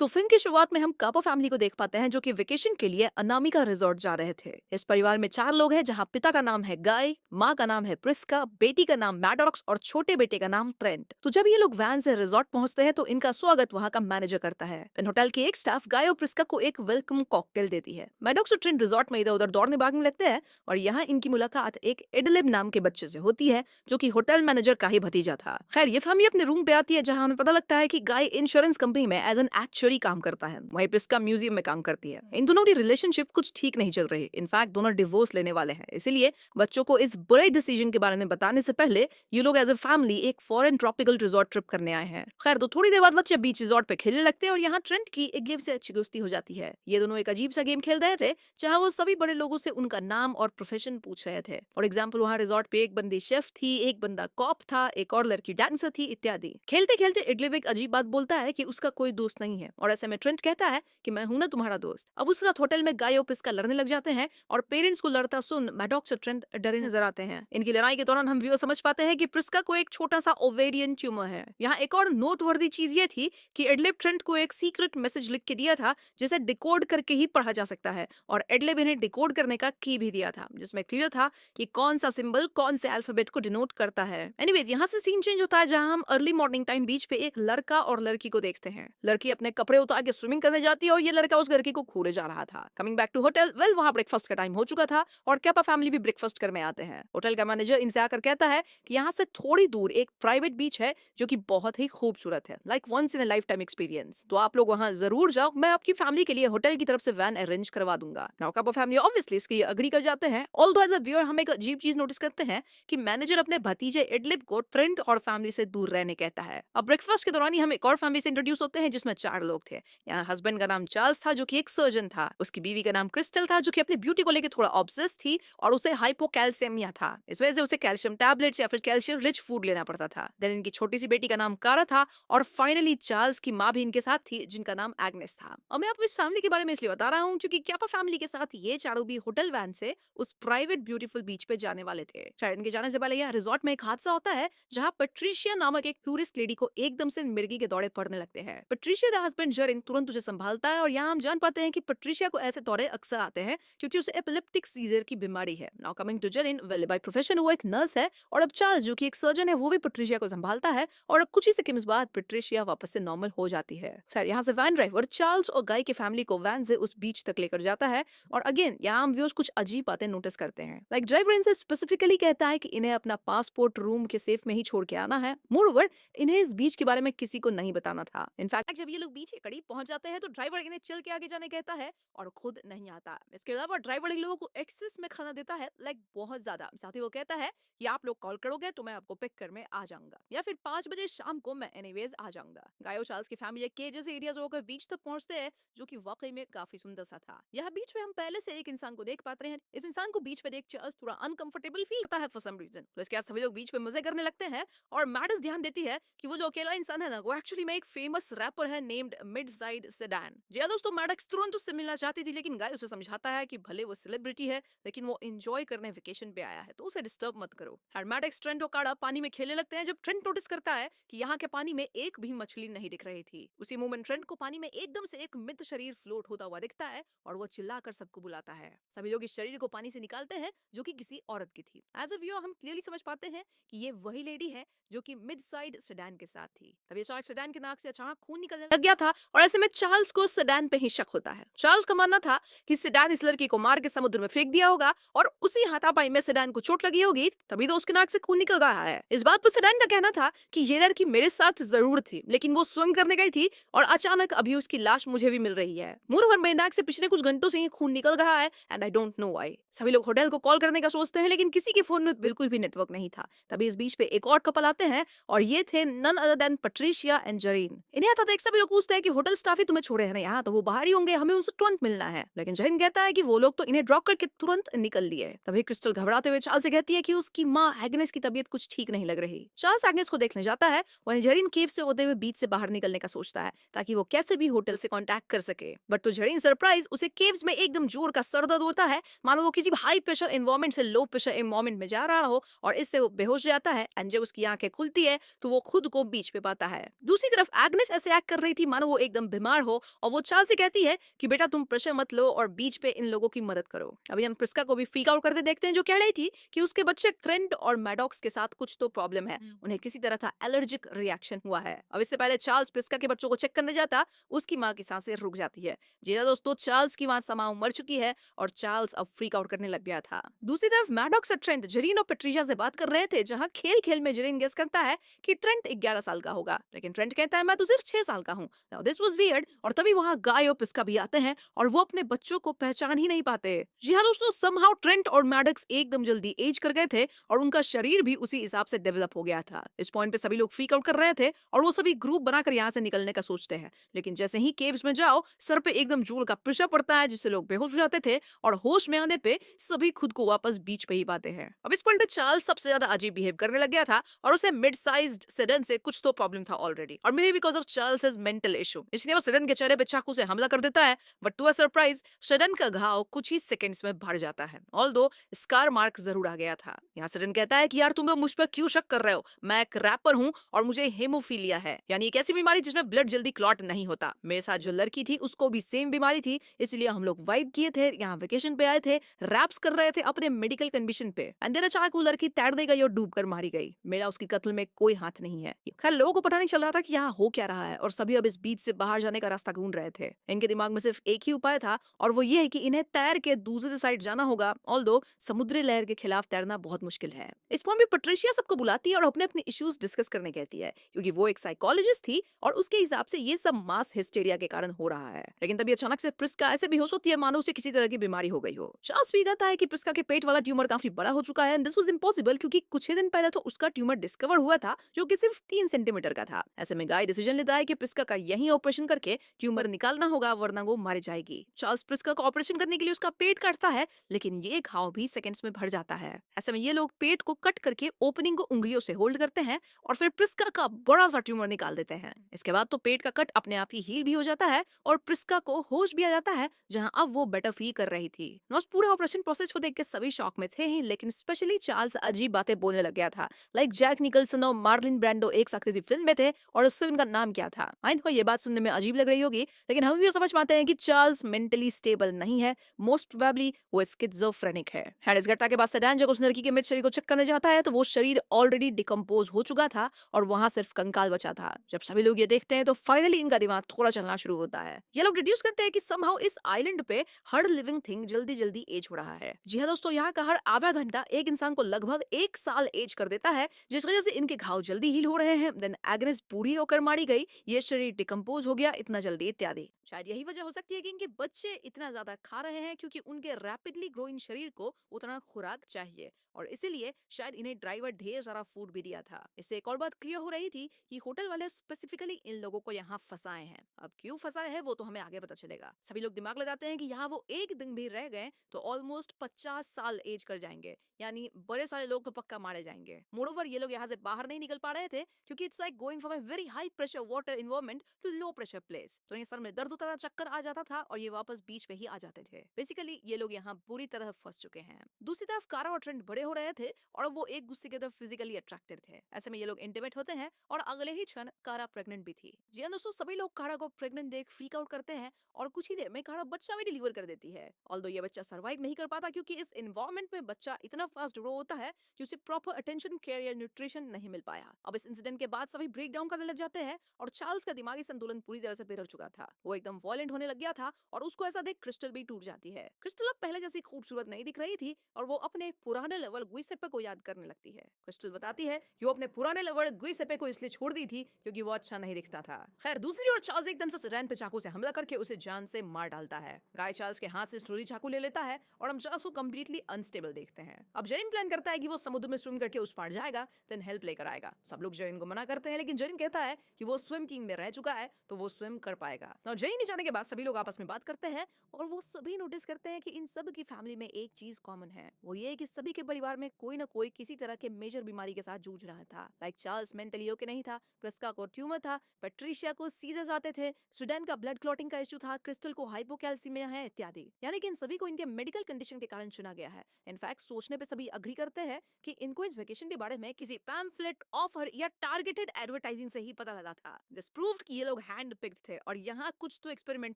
तो फिल्म की शुरुआत में हम कापा फैमिली को देख पाते हैं जो कि वेकेशन के लिए अनामिका रिजॉर्ट जा रहे थे। इस परिवार में 4 लोग हैं जहां पिता का नाम है गाय, माँ का नाम है प्रिस्का, बेटी का नाम मैडॉक्स और छोटे बेटे का नाम ट्रेंट। तो जब ये लोग वैन से रिजॉर्ट पहुंचते हैं तो इनका स्वागत वहां का मैनेजर करता है। फिर होटल के एक स्टाफ गाय और प्रिस्का को एक वेलकम कॉकटेल देती है। मैडॉक्स और ट्रेंट रिजॉर्ट में इधर उधर दौड़ने भागने लगते हैं और यहाँ इनकी मुलाकात एक एडलिब नाम के बच्चे से होती है जो कि होटल मैनेजर का ही भतीजा था। खैर ये फैमिली अपने रूम पे आती है जहाँ हमें पता लगता है कि गाय इंश्योरेंस कंपनी में एज एन एक्चुअली काम करता है, वहीं प्रिस्का म्यूजियम में काम करती है। इन दोनों की रिलेशनशिप कुछ ठीक नहीं चल रही। इनफैक्ट दोनों डिवोर्स लेने वाले हैं। इसीलिए बच्चों को इस बुरे डिसीजन के बारे में बताने से पहले ये लोग एज ए फैमिली एक फॉरेन ट्रॉपिकल रिजॉर्ट ट्रिप करने आए हैं। खैर तो थोड़ी देर बाद बच्चे बीच रिजॉर्ट पे खेलने लगते हैं और यहाँ ट्रेंट की एक गेम से अच्छी दोस्ती हो जाती है। ये दोनों एक अजीब सा गेम खेल रहे थे जहाँ वो सभी बड़े लोगों से उनका नाम और प्रोफेशन पूछ रहे थे। फॉर एग्जाम्पल वहाँ रिजॉर्ट पे एक बंदी शेफ थी, एक बंदा कॉप था, एक और लड़की डांसर थी इत्यादि। खेलते खेलते इडलिब एक अजीब बात बोलता है कि उसका कोई दोस्त नहीं है और ऐसे में ट्रेंट कहता है कि मैं हूं ना तुम्हारा दोस्त। अब उस रात होटल में गाय और प्रिस्का लड़ने लग जाते हैं और पेरेंट्स को लड़ता सुन मैडॉक्स और ट्रेंट डरे नजर आते हैं। इनकी लड़ाई के दौरान हम व्यूअर समझ पाते हैं कि प्रिस्का को एक छोटा सा ओवेरियन ट्यूमर है। यहाँ एक और नोटवर्दी चीज ये थी कि एडलिब ट्रेंट को एक सीक्रेट मैसेज लिख के दिया था जिसे डिकोड करके ही पढ़ा जा सकता है और एडलिब इन्हें डिकोड करने का की भी दिया था जिसमें क्लियर था कि कौन सा सिंबल कौन से अल्फाबेट को डिनोट करता है। एनीवेज यहाँ से सीन चेंज होता है जहाँ हम अर्ली मॉर्निंग टाइम बीच पे एक लड़का और लड़की को देखते हैं। लड़की अपने कपड़े उतार के स्विमिंग करने जाती है और ये लड़का उस लड़की को घूरे जा रहा था। Coming back to hotel, well वहाँ ब्रेकफास्ट का टाइम हो चुका था और कैपा फैमिली भी ब्रेकफास्ट कर में आते हैं। होटल का मैनेजर इनसे आकर कहता है कि यहाँ से थोड़ी दूर एक प्राइवेट बीच है जो कि बहुत ही खूबसूरत है, like once in a lifetime experience. तो आप लोग वहाँ जरूर जाओ, मैं आपकी फैमिली के लिए होटल की तरफ से वैन अरेंज करवा दूंगा। नाउ कैपा फैमिली ऑब्वियसली इसके लिए अग्री कर जाते हैं। ऑल्दो एज अ व्यूअर हम एक अजीब चीज नोटिस करते हैं कि मैनेजर अपने भतीजे एडलिब को ट्रेंट और फैमिली से दूर रहने कहता है। अब ब्रेकफास्ट के दौरान ही हम एक और फैमिली से इंट्रोड्यूस होते हैं जिसमें 4 लोग थे। यहाँ हस्बैंड का नाम चार्ल्स था जो कि एक सर्जन था, उसकी बीवी का नाम क्रिस्टल था जो कि अपनी ब्यूटी को लेकर थोड़ा ऑब्सेस थी और उसे हाइपोकैल्सियमिया था। इस वजह से उसे कैल्शियम टैबलेट्स या फिर कैल्शियम रिच फूड लेना पड़ता था। देन इनकी छोटी सी बेटी का नाम कारा था और फाइनली चार्ल्स की माँ भी इनके साथ थी जिनका नाम एग्नेस था। और मैं आपको इस फैमिली के बारे में इसलिए बता रहा हूँ क्योंकि कैपा फैमिली के साथ ये चारों भी होटल वैन से उस प्राइवेट ब्यूटीफुल बीच पे जाने वाले थे। शायद इनके जाने से पहले यहाँ रिजॉर्ट में एक हादसा होता है जहाँ पेट्रिशिया नामक एक टूरिस्ट लेडी को एकदम से मिर्गी के दौरे पड़ने लगते हैं। पेट्रिशिया का हस्बैंड जरिन तुरंत उसे संभालता है और यहाँ हम जान पाते हैं कि पेट्रिशिया को ऐसे दौरे अक्सर आते हैं क्योंकि उसे एपिलेप्टिक सीजर की बीमारी है। Now coming to Zareen, well by profession वो एक नर्स है और अब चार्ल्स जो कि एक सर्जन है वो भी पेट्रिशिया को संभालता है और अब कुछ ही सेकंड्स बाद पेट्रिशिया वापस से नॉर्मल हो जाती है। फिर यहाँ से वैन ड्राइवर चार्ल्स और गाय की फैमिली को वैन से उस बीच तक लेकर जाता है और अगेन यहाँ हम व्यूअर्स कुछ अजीब बातें नोटिस करते हैं। लाइक ड्राइवर इनसे स्पेसिफिकली कहता है कि इन्हें अपना पासपोर्ट रूम के सेफ में ही छोड़ के आना है। मोरओवर इन्हें इस बीच के बारे में किसी को नहीं बताना था। इनफैक्ट जब ये लोग बीच के करीब पहुंच जाते हैं तो ड्राइवर इन्हें चल के आगे जाने कहता है और खुद नहीं आता। इसके अलावा ड्राइवर इन लोगों को एक्सेस में खाना देता है, लाइक बहुत ज्यादा। साथ ही वो कहता है कि आप लोग कॉल करोगे तो मैं आपको पिक करने आ जाऊंगा या फिर 5 बजे शाम को मैं एनीवेज आ जाऊंगा। गायो चार्ल्स की फैमिली केजेस एरियाज होकर बीच तक पहुंचते हैं जो कि वाकई में काफी सुंदर सा था। यहाँ बीच में हम पहले से एक इंसान को देख पाते हैं। इस इंसान को बीच पे देख चार्ल्स थोड़ा अनकंफर्टेबल फील करता है फॉर सम रीजन। तो इसके बाद सभी लोग बीच पे मजे करने लगते हैं और मैडस ध्यान देती है कि वो जो अकेला इंसान है ना वो एक्चुअली में एक फेमस रैपर है नेम्ड मिडसाइड सेडान। जी हाँ दोस्तों, मैडक्स तुरंत उससे मिलना चाहती थी लेकिन गाय उसे समझाता है कि भले वो सेलिब्रिटी है लेकिन वो एंजॉय करने वेकेशन पे आया है तो उसे डिस्टर्ब मत करो। मैडक्स ट्रेंट और काड़ा पानी में खेलने लगते हैं जब ट्रेंट नोटिस करता है कि यहाँ के पानी में एक भी मछली नहीं दिख रही थी। उसी मोमेंट ट्रेंट को पानी में एकदम से एक मृत शरीर फ्लोट होता हुआ दिखता है और वो चिल्लाकर सबको बुलाता है। सभी लोग इस शरीर को पानी से निकालते हैं जो कि किसी औरत की थी। एज अ व्यूअर हम क्लियरली समझ पाते हैं कि ये वही लेडी है जो कि मिडसाइड सेडान के साथ थी। तभी अचानक सेडान के नाक से अचानक खून निकलने लग गया था और ऐसे में चार्ल्स को सेडान पे ही शक होता है। चार्ल्स का मानना था कि सेडान इस लड़की को मार के समुद्र में फेंक दिया होगा और उसी हाथापाई में सेडान को चोट लगी होगी तभी तो उसके नाक से खून निकल रहा है। इस बात पर सेडान का कहना था कि ये लड़की मेरे साथ जरूर थी लेकिन वो स्विम करने गई थी और अचानक अभी उसकी लाश मुझे भी मिल रही है। मोरओवर मेरे नाक से पिछले कुछ घंटों से ही खून निकल रहा है and I don't know why. सभी लोग होटल को कॉल करने का सोचते हैं लेकिन किसी के फोन में बिल्कुल भी नेटवर्क नहीं था। तभी इस बीच पे एक और कपल आते हैं और ये थे none other than Patricia and Zareen. इन्हें आता देख सभी लोग पूछते हैं कि होटल स्टाफ ही तुम्हें छोड़े हैं ना, यहाँ तो वो बाहर ही होंगे, हमें उनसे तुरंत मिलना है। लेकिन जरीन कहता है कि वो लोग तो इन्हें ड्रॉप करके तुरंत निकल लिए। तभी क्रिस्टल घबराते हुए चार्ल्स से कहती है कि उसकी माँ एग्नेस की तबीयत कुछ ठीक नहीं लग रही। चार्ल्स एग्नेस को देखने जाता है, वहीं जरीन केव से होते हुए बीच से बाहर निकलने का सोचता है ताकि वो कैसे भी होटल से कांटेक्ट कर सके। बट तो जरीन सरप्राइज उसे केव्स में एकदम जोर का सर दर्द होता है, मानो वो किसी हाई प्रेशर एनवायरमेंट से लो प्रेशर एनवायरमेंट में जा रहा हो और इससे वो बेहोश जाता है एंड जब उसकी आंखें खुलती है तो वो खुद को बीच पे पाता है। दूसरी तरफ एग्नेस ऐसे एक्ट कर रही थी मानो वो एकदम बीमार हो और वो चार्ल्स से कहती है कि बेटा तुम प्रेशर मत लो और बीच पे इन लोगों की मदद करो। अभी हम प्रिस्का को भी फ्रीक आउट करते देखते हैं, जो कह रही थी कि उसके बच्चे ट्रेंट और मैडॉक्स के साथ कुछ तो प्रॉब्लम है, उन्हें किसी तरह का एलर्जिक रिएक्शन हुआ है। अब इससे पहले चार्ल्स प्रिस्का के बच्चों को चेक करने जाता, उसकी माँ की सांसें रुक जाती है। जी हाँ दोस्तों, चार्ल्स की माँ समाओ मर चुकी है और चार्ल्स अब फ्रीक आउट करने लग गया था। दूसरी तरफ मैडॉक्स और ट्रेंट जेरीन और पेट्रिशिया से बात कर रहे थे, जहाँ खेल खेल में जेरीन गेस करता है कि ट्रेंट 11 साल का होगा, लेकिन ट्रेंट कहता है मैं तो सिर्फ 6 साल का हूँ। Now this was weird. और तभी वहाँ गाय और पिस्का भी आते हैं और वो अपने बच्चों को पहचान ही नहीं पाते। जी हाँ दोस्तों, समहाउ ट्रेंट और मैडॉक्स एकदम जल्दी एज कर गए थे और उनका शरीर भी उसी हिसाब से डेवलप हो गया था। इस पॉइंट पे सभी लोग फ्रीक आउट कर रहे थे और वो सभी ग्रुप बनाकर यहाँ से निकलने का सोचते हैं, लेकिन जैसे ही केव्स में जाओ सर पे एकदम जोर का प्रेशर पड़ता है, जिससे लोग बेहोश हो जाते थे और होश में आने पे सभी खुद को वापस बीच पे ही पाते हैं। अब इस पॉइंट पे चार्ल्स सबसे ज्यादा अजीब बिहेव करने लग गया था और उसे मिड साइज्ड सेडन से कुछ तो प्रॉब्लम था ऑलरेडी, और may be because of Charles mental issue, इसलिए वो सेडन के चेहरे पे चाकू से हमला कर देता है। बट टू अ सरप्राइज सेडन का घाव कुछ ही सेकंड्स में भर जाता है, ऑल्दो स्कार मार्क जरूर आ गया था। यहाँ सेडन कहता है कि यार तुम लोग मुझ पर क्यों शक कर रहे हो, मैं एक रैपर हूँ और मुझे हेमोफीलिया है, यानी एक ऐसी बीमारी जिसमें ब्लड जल्दी क्लॉट नहीं होता। मेरे साथ जो लड़की थी उसको भी सेम बीमारी थी, इसलिए हम लोग वाइब किए थे, यहाँ वेकेशन पे आए थे, रैप्स कर रहे थे अपने मेडिकल कंडीशन पे, एंड देन अचानक वो लड़की तैर दे गई और डूब कर मारी गई। मेरा उसकी कत्ल में कोई हाथ नहीं है। खैर लोगों को पता नहीं चल रहा था कि यहाँ हो क्या रहा है और सभी अब इस बीच से बाहर जाने का रास्ता ढूंढ रहे थे। इनके दिमाग में सिर्फ एक ही उपाय था और वो ये है कि इन्हें तैर के दूसरे साइड जाना होगा, ऑल्दो समुद्री लहर के खिलाफ तैरना बहुत मुश्किल है। इस पॉइंट में पेट्रिशिया सबको बुलाती है और अपने अपने इश्यूज डिस्कस करने कहती है, क्योंकि वो एक साइकोलॉजिस्ट थी और उसके हिसाब से ये सब मास हिस्टेरिया के कारण हो रहा है। लेकिन तभी अचानक से प्रिस्का ऐसे बेहोश होती है मानो उसे किसी तरह की बीमारी हो गई हो। चार्ल्स भी कहता है कि प्रिस्का के पेट वाला ट्यूमर काफी बड़ा हो चुका है, एंड दिस वाज इम्पॉसिबल क्योंकि कुछ ही दिन पहले तो उसका ट्यूमर डिस्कवर हुआ था जो कि सिर्फ 3 सेंटीमीटर का था। ऐसे में गाय डिसीजन लेता है कि प्रिस्का का यही ऑपरेशन करके ट्यूमर निकालना होगा, वरना वो मारी जाएगी। चार्ल्स प्रिस्का को ऑपरेशन करने के लिए उसका पेट काटता है, लेकिन ये घाव भी सेकंड्स में भर जाता है। ऐसे में ये लोग पेट को कट करके ओपनिंग को उंगलियों से होल्ड करते हैं और फिर प्रिस्का का बड़ा सा ट्यूमर निकाल देते हैं। इसके बाद तो पेट का कट अपने आप ही हील भी हो जाता है और प्रिस्का को होश भी आ जाता है, जहां अब वो बेटर फील कर रही थी। नॉस पूरा ऑपरेशन प्रोसेस को देख के सभी शॉक में थे ही, लेकिन स्पेशली चार्ल्स अजीब बातें बोलने लग गया था, लाइक जैक निकलसन और मार्लिन ब्रांडो एक साथ किसी फिल्म में थे और उस फिल्म का नाम क्या था। आई नो ये बात सुनने में अजीब लग रही होगी, लेकिन हम भी समझ पाते हैं कि चार्ल्स मेंटली स्टेबल नहीं है, मोस्ट प्रोबेबली वो स्किज़ोफ्रेनिक है। खैर इस घटना के बाद सेडान जब उस लड़की के मृत शरीर को चेक करने जाता है तो वो शरीर ऑलरेडी डिकम्पोज हो चुका था और वहां सिर्फ कंकाल बचा था। जब सभी लोग ये देखते हैं तो फाइनली इनका दिमाग थोड़ा चलना शुरू होता है। ये लोग डिड्यूस करते हैं कि समहाउ इस आइलैंड पे हर लिविंग थिंग जल्दी जल्दी एज हो रहा है। जी हाँ दोस्तों, यहाँ का हर आधा घंटा एक इंसान को लगभग 1 साल एज कर देता है, जिस वजह से इनके घाव जल्दी हील हो रहे हैं। देन एग्नेस पूरी होकर मारी गई, ये शरीर डिकम्पोज हो गया इतना जल्दी इत्यादि। शायद यही वजह हो सकती है कि इनके बच्चे इतना ज्यादा खा रहे हैं, क्योंकि उनके रैपिडली ग्रोइंग शरीर को उतना खुराक चाहिए और इसीलिए शायद इन्हें ड्राइवर ढेर सारा फूड भी दिया था। इससे एक और बात क्लियर हो रही थी कि होटल वाले स्पेसिफिकली इन लोगों को यहाँ फंसाए हैं। अब क्यों फंसाए हैं वो तो हमें आगे पता चलेगा। सभी लोग दिमाग लगाते हैं कि यहाँ वो एक दिन भी रह गए तो ऑलमोस्ट 50 साल एज कर जाएंगे, यानी बड़े सारे लोग तो पक्का मारे जाएंगे। मोरोवर ये लोग यहाँ से बाहर नहीं निकल पा रहे थे, क्योंकि it's like going from a very high pressure water environment to low pressure place. तो इन्हें सर में दर्द होता था, चक्कर आ जाता था और ये वापस बीच पे ही आ जाते थे। बेसिकली ये लोग यहाँ बुरी तरह फंस चुके हैं। दूसरी तरफ कारा और ट्रेंट बड़े हो रहे थे और वो एक दूसरे की तरफ फिजिकली अट्रैक्टेड थे। ऐसे में ये लोग इंटीमेट होते हैं और अगले ही क्षण कारा प्रेग्नेंट भी थी। जी हाँ दोस्तों, सभी लोग कारा को प्रेग्नेंट देख फ्रीक आउट करते हैं और कुछ ही देर में कारा बच्चा भी डिलीवर कर देती है। ऑल्दो ये बच्चा सर्वाइव नहीं कर पाता, क्योंकि इस एनवायरनमेंट में बच्चा इतना फास्ट ग्रो होता है कि उसे प्रॉपर अटेंशन, केयर या न्यूट्रिशन नहीं मिल पाया। अब इस इंसिडेंट के बाद सभी ब्रेक डाउन करने लग जाते हैं और चार्ल्स का दिमागी संतुलन पूरी तरह से बिगड़ चुका था। वो एकदम वॉयलेंट होने लग गया था और उसको ऐसा देख क्रिस्टल भी टूट जाती है। क्रिस्टल अब पहले जैसी खूबसूरत नहीं दिख रही थी और वो अपने पुराने लवर गुइसेप्पे को याद करने लगती है। क्रिस्टल बताती है कि वो अपने पुराने लवर गुइसेप्पे को इसलिए छोड़ दी थी क्योंकि वो अच्छा नहीं दिखता था। खैर दूसरी ओर चार्ल्स एकदम से सेडान पे चाकू से हमला करके उसे जान से मार डालता है। गाय चार्ल्स के हाथ से स्लोली चाकू ले लेता है और हम चार्ल्स को कंप्लीटली अनस्टेबल देखते हैं। अब जेरिन प्लान करता है कि वो समुद्र में स्विम करके उस पार जाएगा, देन हेल्प लेकर आएगा। सब लोग जेरिन को मना करते हैं, लेकिन जेरिन कहता है कि वो स्विम टीम में रह चुका है तो वो स्विम कर पाएगा। और जेरिन जाने के बाद सभी लोग आपस में बात करते हैं और वो सभी नोटिस करते हैं कि इन सब की फैमिली में एक चीज कॉमन है, वो ये है कि सभी के परिवार परिवार में कोई ना कोई किसी तरह के मेजर बीमारी के साथ जूझ रहा था। लाइक चार्ल्स मेंटली ओके नहीं था, प्रिस्का को ट्यूमर था, पेट्रिशिया को सीजर्स आते थे, स्टूडेंट का ब्लड क्लॉटिंग का इशू था, क्रिस्टल को हाइपोकैल्सीमिया है इत्यादि। यानी कि इन सभी को इनके मेडिकल कंडीशन के कारण चुना गया है। इनफैक्ट सोचने पे सभी अग्री करते हैं कि इनको इस वेकेशन के बारे में किसी पैम्फलेट, ऑफर या टारगेटेड एडवर्टाइजिंग से ही पता लगा था। दिस प्रूव्ड कि ये लोग हैंड पिक्ड थे और यहाँ कुछ तो एक्सपेरिमेंट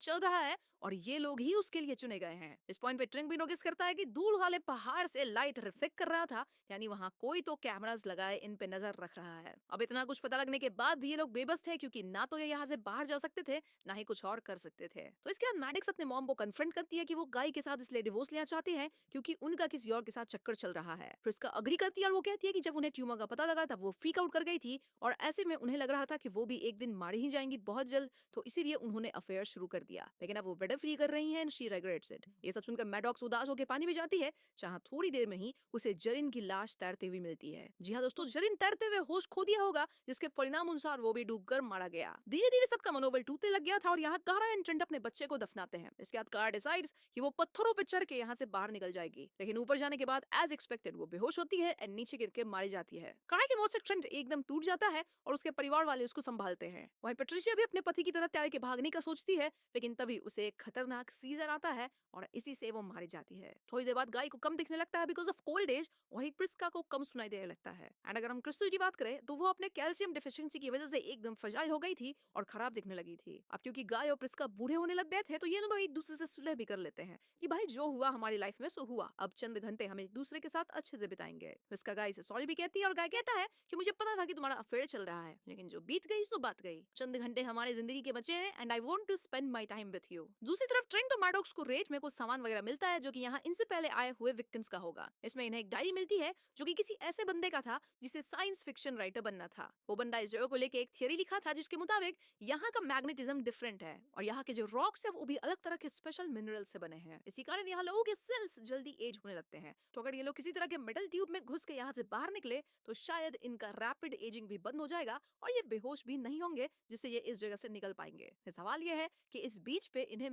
चल रहा है और ये लोग ही उसके लिए चुने गए हैं। इस पॉइंट पे ट्रिंग भी नोटिस करता है कि दूर वाले पहाड़ से लाइट रिफ्लेक्ट कर रहा था, यानी वहाँ कोई तो कैमरास लगाए इन पे नजर रख रहा है। अब इतना कुछ पता लगने के बाद भी ये लोग बेबस थे, क्योंकि ना तो ये यहाँ से बाहर जा सकते थे, ना ही कुछ और कर सकते थे। तो इसके बाद मैडिक्स अपने मॉम को कन्फ्रंट करती है कि वो गाय के साथ इसलिए डिवोर्स लेना चाहती है क्योंकि उनका किसी और के साथ चक्कर चल रहा है। फिर उसका अग्री करती है और वो कहती है कि जब उन्हें ट्यूमर का पता लगा तब वो फ्रीक आउट कर गई थी और ऐसे में उन्हें लग रहा था कि वो भी एक दिन मारी ही जाएंगी बहुत जल्द, तो इसीलिए उन्होंने अफेयर शुरू कर दिया। लेकिन अब वो बेटर फ्री कर रही हैं एंड शी रिग्रेट्स इट। ये सब सुनकर मैडॉक्स उदास होकर पानी में जाती है, जहां थोड़ी देर में ही उसे जरिन की लाश तैरते हुए मिलती है। जी हाँ दोस्तों, जरिन तैरते हुए होश खो दिया होगा, जिसके परिणाम अनुसार वो भी डूबकर मारा गया। धीरे धीरे सबका मनोबल टूटने लग गया था और यहाँ कारा एंड ट्रेंट अपने बच्चे को दफनाते हैं। इसके बाद कार डिसाइड्स कि वो पत्थरों पर चढ़ के यहाँ से बाहर निकल जाएगी, लेकिन ऊपर जाने के बाद एज एक्सपेक्टेड वो बेहोश होती है एंड नीचे गिर के मारी जाती है। कारा की मौत से ट्रेंट एकदम टूट जाता है और उसके परिवार वाले उसको संभालते हैं। वहीं पेट्रिशिया भी अपने पति की तरह तैर के भागने का सोचती है, लेकिन तभी उसे एक खतरनाक सीजर आता है और इसी से वो मारी जाती है। थोड़ी देर बाद गाय को कम दिखने लगता है बिकॉज ऑफ कोल्ड एज, वही प्रिस्का को कम सुनाई देने लगता है। एंड अगर हम क्रिस्टल की बात करें तो वो अपने कैल्शियम डिफिशियंसी की वजह से एकदम फ्रजाइल हो गई थी और खराब दिखने लगी थी। अब क्योंकि गाय और प्रिस्का बूढ़े होने लग गए थे, तो ये दोनों एक दूसरे से सुलह भी कर लेते हैं कि भाई जो हुआ हमारी लाइफ में सो हुआ, अब चंद घंटे हम एक दूसरे के साथ अच्छे से बिताएंगे। प्रिस्का गाय से सॉरी भी कहती है और गाय कहता है कि मुझे पता था कि तुम्हारा अफेयर चल रहा है, लेकिन जो बीत गई सो बात गई। चंद घंटे हमारे जिंदगी के बचे हैं and I want to spend my time with you. दूसरी तरफ ट्रेंट और मैडॉक्स को रेट में कुछ सामान वगैरह मिलता है जो कि यहाँ इनसे पहले आए हुए विक्टिम्स का होगा। इसमें इन्हें एक डायरी मिलती है जो कि किसी ऐसे बंदे का था जिसे साइंस फिक्शन राइटर बनना था। वो बंदा इस जगह को लेके एक थियरी लिखा था जिसके मुताबिक यहाँ का मैग्नेटिज्म डिफरेंट है और यहाँ के जो रॉक्स है वो भी अलग तरह के स्पेशल मिनरल से बने हैं। इसी कारण यहाँ लोगों के सेल्स जल्दी एज होने लगते हैं। तो अगर ये लोग किसी तरह के मेटल ट्यूब में घुस के यहाँ से बाहर निकले तो शायद इनका रैपिड एजिंग भी बंद हो जाएगा और ये बेहोश भी नहीं होंगे, जिससे ये इस जगह से निकल पाएंगे। सवाल ये है कि इस बीच पे इन्हें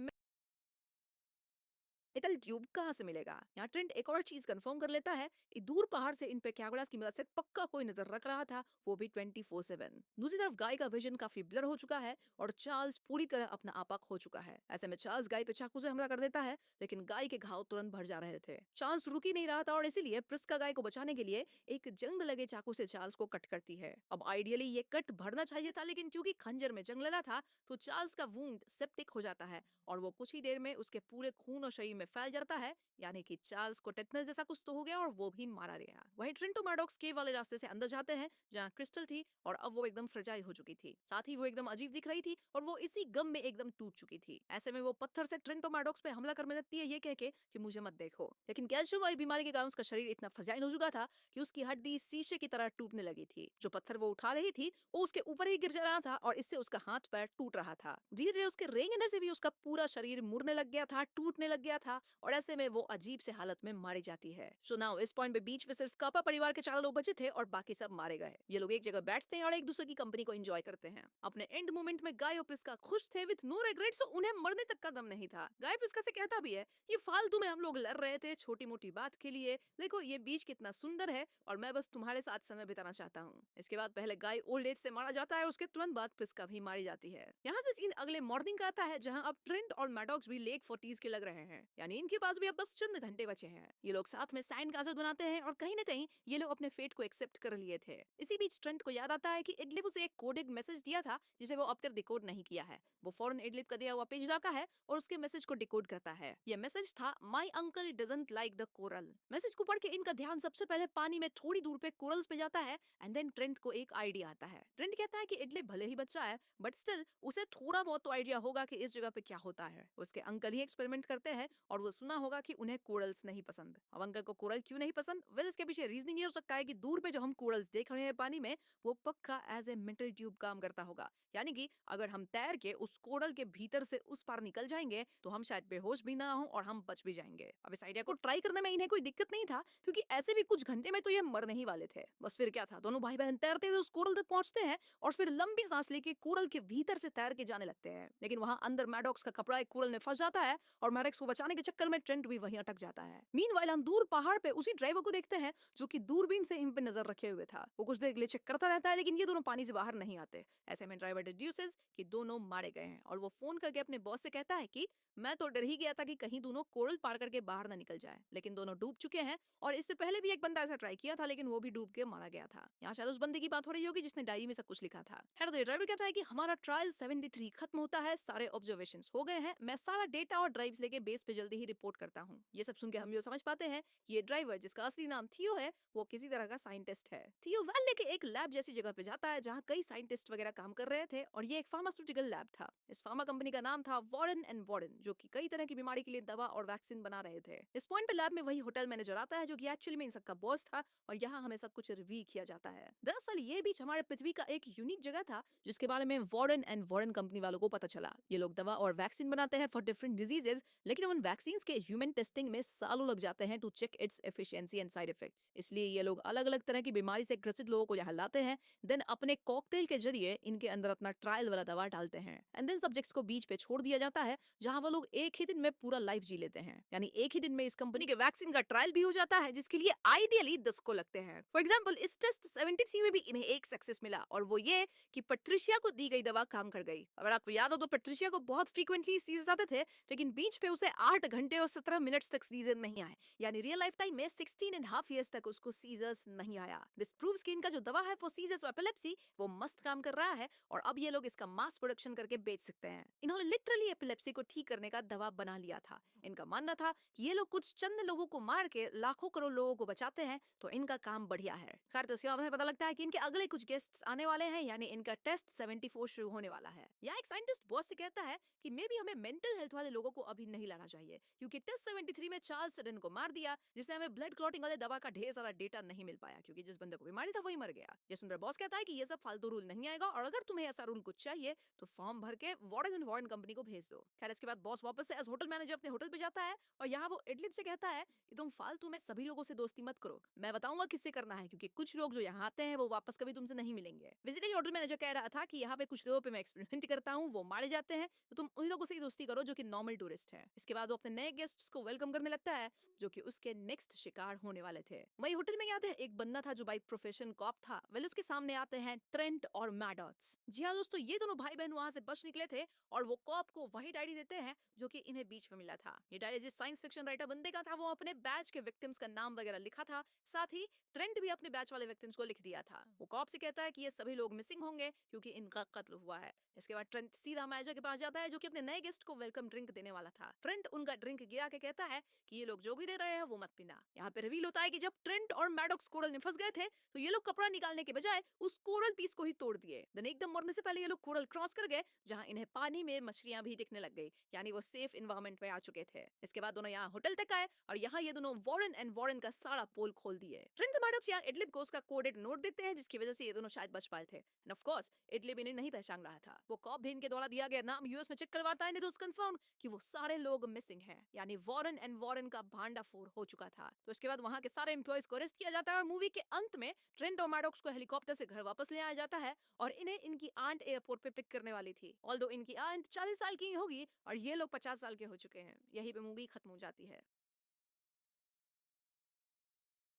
मेटल ट्यूब कहाँ से मिलेगा। यहाँ ट्रेंट एक और चीज कंफर्म कर लेता है कि दूर पहाड़ से इन पे कैमरास की मदद से पक्का कोई नजर रख रहा था, वो भी 24/7। दूसरी तरफ गाय का विजन काफी ब्लर हो चुका है और चार्ल्स पूरी तरह अपना आपा खो चुका है। ऐसे में चार्ल्स गाय पे चाकू से हमला कर देता है, लेकिन गाय के घाव तुरंत भर जा रहे थे। चार्ल्स रुक ही नहीं रहा था और इसीलिए प्रिस्का गाय को बचाने के लिए एक जंग लगे चाकू से चार्ल्स को कट करती है। अब आइडियली ये कट भरना चाहिए था, लेकिन क्योंकि खंजर में जंग लगा था तो चार्ल्स का वूंड सेप्टिक हो जाता है और वो कुछ ही देर में उसके पूरे खून और शरीर में फैल जाता है, यानी कि चार्ल्स को टेटनस जैसा कुछ तो हो गया और वो भी मारा गया। वहीं ट्रिंटो मैडॉक्स केव वाले रास्ते से अंदर जाते हैं जहां क्रिस्टल थी और अब वो एकदम फ्रजाइल हो चुकी थी, साथ ही वो एकदम अजीब दिख रही थी और वो इसी गम में एकदम टूट चुकी थी। ऐसे में वो पत्थर से ट्रिंटो मैडॉक्स पे हमला करने लगती है, ये कह के कि मुझे मत देखो। लेकिन कैल्शियम वाली बीमारी के कारण उसका शरीर इतना फ्रजाइल हो चुका था कि उसकी हड्डी शीशे की तरह टूटने लगी थी। जो पत्थर वो उठा रही थी वो उसके ऊपर ही गिर जा रहा था और इससे उसका हाथ पैर टूट रहा था। धीरे धीरे उसके रेंगने से भी उसका पूरा शरीर मुड़ने लग गया था, टूटने लग गया था और ऐसे में वो अजीब से हालत में मारी जाती है। सो नाउ इस पॉइंट पे बीच में सिर्फ कापा परिवार के 4 लोग बचे थे और बाकी सब मारे गए। ये लोग एक जगह बैठते हैं और एक दूसरे की कंपनी को एंजॉय करते हैं। अपने एंड मोमेंट में गाय और प्रिस्का खुश थे विद नो रिग्रेट्स, तो उन्हें मरने तक का दम नहीं था। गाय प्रिस्का से कहता भी है ये फालतू में हम लोग लड़ रहे थे छोटी मोटी बात के लिए, देखो ये बीच कितना सुंदर है और मैं बस तुम्हारे साथ समय बिताना चाहता हूँ। इसके बाद पहले गाय ओल्ड एज से मारा जाता है, उसके तुरंत बाद प्रिस्का भी मारी जाती है। यहाँ से सीन अगले मॉर्निंग का आता है जहाँ अब ट्रेंट और मैडॉक्स भी लेक फोर्टीज के लग रहे हैं, यानी इनके पास भी अब बस चंद घंटे बचे हैं। ये लोग साथ में सैंड कासल बनाते हैं और कहीं ना कहीं ये लोग अपने फेट को एक्सेप्ट कर लिए थे। इसी बीच ट्रेंट को याद आता है कि इडलिप उसे एक कोडेड मैसेज दिया था जिसे वो अब तक डिकोड नहीं किया है। वो फौरन इडलिप का दिया हुआ पेज लाता है और उसके मैसेज को डिकोड करता है। यह मैसेज था my uncle doesn't like the coral. Message को पढ़ के इनका ध्यान सबसे पहले पानी में थोड़ी दूर पे कोरल्स पे जाता है एंड देन ट्रेंट को एक आइडिया आता है। ट्रेंट कहता है कि इडलिप भले ही बच्चा है बट स्टिल उसे थोड़ा बहुत तो आइडिया होगा कि इस जगह पे क्या होता है। उसके अंकल ही एक्सपेरिमेंट करते हैं और वो सुना होगा कि उन्हें कोरल्स नहीं पसंद। अब अंकल को कोरल क्यों नहीं पसंद? वेल इसके पीछे रीजनिंग ये हो सकता है कि दूर पे जो हम कोरल्स देख रहे हैं पानी में वो पक्का एज ए मेटल ट्यूब काम करता होगा, यानी कि अगर हम तैर के उस कोरल के भीतर से उस पार निकल जाएंगे तो हम शायद बेहोश भी ना हो और हम बच भी जाएंगे। अब इस आइडिया को ट्राई करने में इन्हें कोई दिक्कत नहीं था क्योंकि ऐसे भी कुछ घंटे में तो ये मरने ही वाले थे। बस फिर क्या था, दोनों भाई बहन तैरते हुए उस कोरल तक पहुंचते हैं और फिर लंबी सांस लेके कोरल के भीतर से तैर के जाने लगते हैं। लेकिन वहां अंदर मैडॉक्स का कपड़ा एक कोरल में फंस जाता है और मैडॉक्स को बचाने के चक्कर में ट्रेंट भी वहीं अटक जाता है। मीनवाइल हम दूर पहाड़ पे उसी ड्राइवर को देखते हैं जो कि दूरबीन से इन पे नजर रखे हुए था। वो कुछ देर के लिए चेक करता रहता है, लेकिन ये दोनों पानी से बाहर नहीं आते। ऐसे में ड्राइवर डिड्यूसेस कि दोनों मारे गए हैं और वो फोन करके अपने बॉस से कहता है कि मैं तो डर ही गया था कि कहीं दोनों कोरल पार करके बाहर ना निकल जाए, लेकिन दोनों डूब चुके हैं। और इससे पहले भी एक बंदा ऐसा ट्राई किया था, लेकिन वो भी डूब के मारा गया था। यहाँ शायद उस बंदे की बात हो रही होगी जिसने डायरी में सब कुछ लिखा था। खैर, तो ड्राइवर कहता है कि हमारा ट्रायल 73 खत्म होता है, सारे ऑब्जर्वेशन हो गए हैं, मैं सारा डेटा और ड्राइव्स लेके बेस पे जल्दी ही रिपोर्ट करता हूँ। ये सब सुन के हम जो समझ पाते हैं, ये ड्राइवर जिसका असली नाम थियो है, वो किसी तरह का साइंटिस्ट है। थियो वैन लेके एक लैब जैसी जगह पे जाता है जहाँ कई साइंटिस्ट वगैरह काम कर रहे थे, और ये एक फार्मास्यूटिकल लैब था। इस फार्मा कंपनी का नाम था वॉरेन एंड वॉरेन, जो कि कई तरह की बीमारी के लिए दवा और वैक्सीन बना रहे थे। इस पॉइंट पे लैब में वही होटल मैनेजर आता है जो कि एक्चुअली में इन सबका बॉस था, और यहाँ हमें सब कुछ रिवील किया जाता है। दरअसल ये बीच हमारे पृथ्वी का एक यूनिक जगह था जिसके बारे में वॉरेन एंड वॉरेन कंपनी वालों को पता चला। ये लोग दवा और वैक्सीन बनाते हैं फॉर डिफरेंट डिजीजेस, लेकिन उन वैक्सीन के ह्यूमन टेस्टिंग में सालों लग जाते हैं to check its efficiency and side effects. इसलिए ये लोग अलग अलग तरह की बीमारी से ग्रसित लोगों को यहाँ लाते हैं, देन अपने कॉकटेल के जरिए इनके अंदर अपना ट्रायल वाला दवा डालते हैं, एंड देन सब्जेक्ट्स को बीच पे छोड़ दिया जाता है जहां वो लोग एक ही दिन में पूरा लाइफ जी लेते हैं। यानी एक ही दिन में इस कंपनी के वैक्सीन का ट्रायल भी हो जाता है, जिसके लिए आइडियली 10 को लगते हैं। फॉर एग्जांपल इस टेस्ट 73 में भी इन्हें एक सक्सेस मिला, और वो ये कि पेट्रिशिया को दी गई दवा काम कर गई। अगर आपको याद हो तो पेट्रिशिया को बहुत फ्रीक्वेंटली सीजर्स आते थे, लेकिन बीच पे उसे 8 घंटे और 17 मिनट्स तक सीजर नहीं आए। यानी रियल लाइफ टाइम में 16.5 ईयर्स तक उसको सीजर्स नहीं आया। दिस प्रूव्स कि इनका जो दवा है फॉर सीजर्स और एपिलेप्सी वो मस्त काम कर रहा है, और अब ये लोग इसका मास प्रोडक्शन करके बेच सकते हैं। इन्होंने लिटरली एपिलेप्सी को ठीक करने का दवा बना लिया था। इनका मानना था कि ये लोग कुछ चंद लोगों को मार के लाखों करोड़ लोगों को बचाते हैं, तो इनका काम बढ़िया है। खैर, तो इसके बाद हमें पता लगता है कि इनके अगले कुछ गेस्ट्स आने वाले हैं, यानी इनका टेस्ट 74 शुरू होने वाला है। यहाँ एक साइंटिस्ट बॉस से कहता है कि मे बी हमें मेंटल हेल्थ वाले लोगों को अभी नहीं लाना चाहिए, क्योंकि टेस्ट 73 में चार्ल्स सडन को मार दिया, जिससे हमें ब्लड क्लॉटिंग वाले दवा का ढेर सारा डेटा नहीं मिल पाया, क्योंकि जिस बंदे को बीमारी था वही मर गया। ये सुंदर बॉस कहता है कि ये सब फालतू रूल नहीं आएगा, और अगर तुम्हें ऐसा रूल कुछ चाहिए तो फॉर्म भर के वॉर्डन एंड वॉर्डन कंपनी को भेज दो। खैर, इसके बाद बॉस वापस से एज होटल मैनेजर अपने होटल पे जाता है, और यहाँ वो एडलिट से कहता है कि तुम फालतू में सभी लोगों से दोस्ती मत करो, मैं बताऊंगा किससे करना है, क्योंकि कुछ लोग जो यहाँ आते हैं वो वापस कभी तुमसे नहीं मिलेंगे। बेसिकली होटल मैनेजर कह रहा था कि यहाँ पे कुछ लोगों पे मैं एक्सपेरिमेंट करता हूँ, वो मारे जाते हैं, तो तुम उन लोगों से ही दोस्ती करो जो कि नॉर्मल टूरिस्ट है। इसके बाद वो अपने नए गेस्ट्स को वेलकम करने लगता है जो कि उसके नेक्स्ट शिकार होने वाले थे। वही होटल में याद है एक बंदा था जो बाई प्रोफेशन कॉप था। वेल, उसके सामने आते हैं ट्रेंट और मैडॉक्स। जी हाँ दोस्तों, ये दोनों भाई बहन वहां से बच निकले थे, और वो कॉप को वही डायरी देते हैं जो कि इन्हें बीच में मिला था। ये डायरी जिस साइंस फिक्शन राइटर बंदे का था, वो अपने बैच के विक्टिम्स का नाम वगैरह लिखा था। साथ ही ट्रेंट भी अपने बैच वाले विक्टिम्स को लिख दिया था। वो कॉप से कहता है कि ये सभी लोग मिसिंग होंगे क्योंकि इनका कत्ल हुआ है। इसके बाद ट्रेंट सीधा मैनेजर के पास जाता है जो कि अपने नए गेस्ट को वेलकम ड्रिंक देने वाला था। ट्रेंट उनका ड्रिंक गिरा के कहता है कि ये लोग जो भी दे रहे हैं वो मत पीना। यहाँ पे रिवील होता है कि जब ट्रेंट और मैडॉक्स कोरल में फंस गए थे, तो ये लोग कपड़ा निकालने के बजाय उस कोरल पीस को ही तोड़ दिए। देन एकदम मरने से पहले ये लोग कोरल क्रॉस कर गए, जहाँ इन्हें पानी में मछलियां भी दिखने लग गई, यानी वो सेफ इन्वायरमेंट में आ चुके थे। इसके बाद दोनों यहाँ होटल तक आए, और यहाँ ये दोनों वॉरेन एंड वॉरेन का सारा पोल खोल दिए। ट्रेंट मैडॉक्स यहाँ इडलिब को उसका कोडेड नोट देते हैं, जिसकी वजह से ये दोनों शायद बच पाए थे। एंड ऑफ कोर्स इडलिब इन्हें नहीं पहचान रहा था। वो कॉप भी इनके द्वारा दिया गया नाम यूएस में चेक करवाता है, नहीं तो कंफर्म कि वो सारे लोग मिसिंग हैं, यानी वॉरेन एंड वॉरेन का भांडाफोड़ हो चुका था। तो इसके बाद वहां के सारे एम्प्लॉयज को अरेस्ट किया जाता है, और मूवी के अंत में ट्रेंट और मैडॉक्स को हेलीकॉप्टर से घर वापस ले आया जाता है, और इन्हें इनकी आंट एयरपोर्ट पे पिक करने वाली थी। ऑल्दो इनकी आंट 40 साल की होगी और ये लोग 50 साल के हो चुके हैं। यही पे मूवी खत्म हो जाती है।